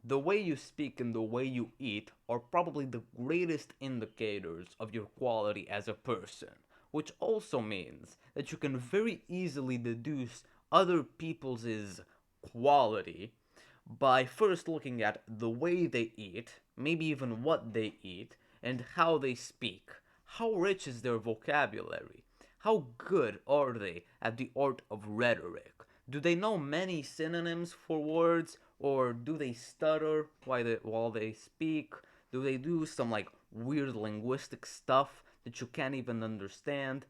The way you speak and the way you eat are probably the greatest indicators of your quality as a person, which also means that you can very easily deduce other people's quality by first looking at the way they eat, maybe even what they eat, and how they speak. How rich is their vocabulary? How good are they at the art of rhetoric? Do they know many synonyms for words, or do they stutter while they speak? Do they do some like weird linguistic stuff that you can't even understand?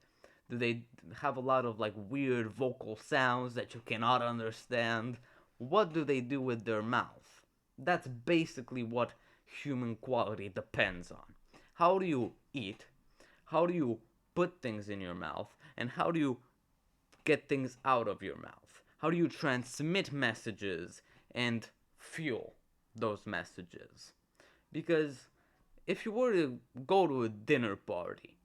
Do they have a lot of like weird vocal sounds that you cannot understand? What do they do with their mouth? That's basically what human quality depends on. How do you eat? How do you put things in your mouth? And how do you get things out of your mouth? How do you transmit messages and fuel those messages? Because if you were to go to a dinner party,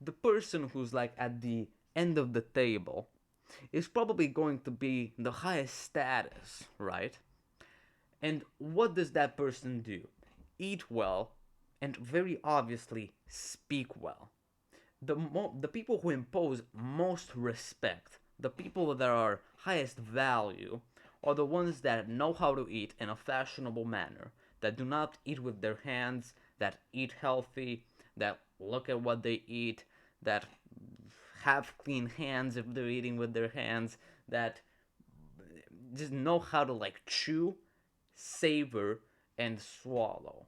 the person who's like at the end of the table is probably going to be the highest status, right? And what does that person do? Eat well and very obviously speak well. The people who impose most respect, the people that are highest value, are the ones that know how to eat in a fashionable manner, that do not eat with their hands, that eat healthy, that look at what they eat, that have clean hands if they're eating with their hands, that just know how to like chew, savor, and swallow.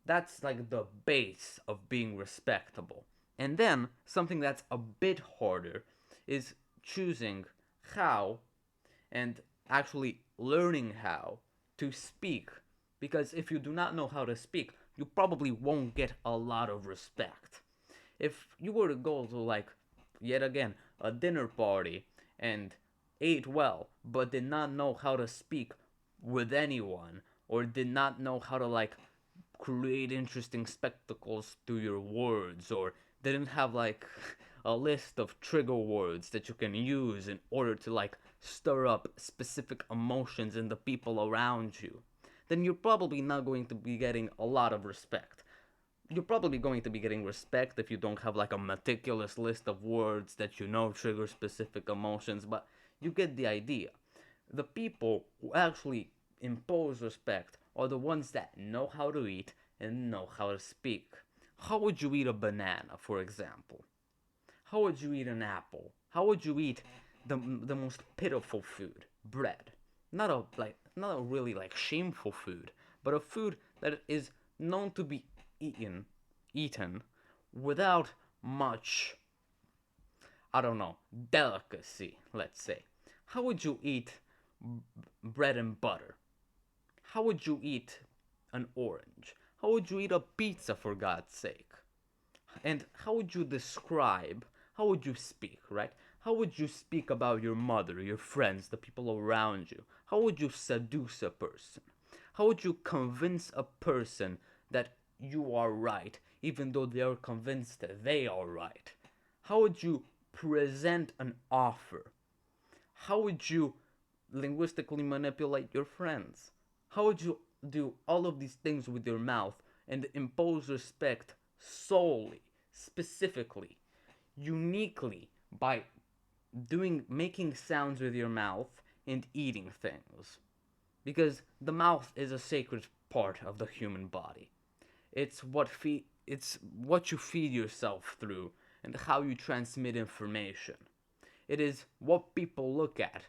That's like the base of being respectable. And then something that's a bit harder is choosing how and actually learning how to speak. Because if you do not know how to speak, you probably won't get a lot of respect. If you were to go to, like, yet again, a dinner party and ate well, but did not know how to speak with anyone, or did not know how to, like, create interesting spectacles through your words, or didn't have like a list of trigger words that you can use in order to like stir up specific emotions in the people around you, then you're probably not going to be getting a lot of respect. You're probably going to be getting respect if you don't have like a meticulous list of words that you know trigger specific emotions, but you get the idea. The people who actually impose respect are the ones that know how to eat and know how to speak. How would you eat a banana, for example? How would you eat an apple? How would you eat the most pitiful food, bread? Not a really like shameful food, but a food that is known to be eaten without much, I don't know, delicacy, let's say. How would you eat bread and butter? How would you eat an orange? How would you eat a pizza, for God's sake? And how would you describe, how would you speak, right? How would you speak about your mother, your friends, the people around you? How would you seduce a person? How would you convince a person that you are right, even though they are convinced that they are right? How would you present an offer? How would you linguistically manipulate your friends? How would you do all of these things with your mouth and impose respect solely, specifically, uniquely by making sounds with your mouth and eating things? Because the mouth is a sacred part of the human body. It's what you feed yourself through and how you transmit information. It is what people look at,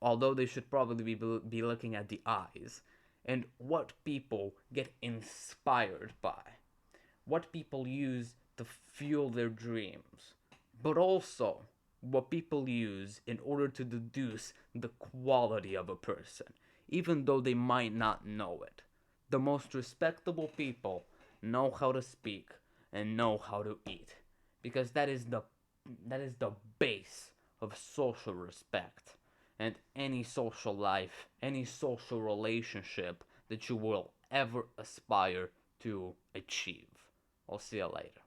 although they should probably be looking at the eyes, and what people get inspired by, what people use to fuel their dreams, but also what people use in order to deduce the quality of a person, even though they might not know it. The most respectable people know how to speak and know how to eat, because that is the base of social respect and any social life, any social relationship that you will ever aspire to achieve. I'll see you later.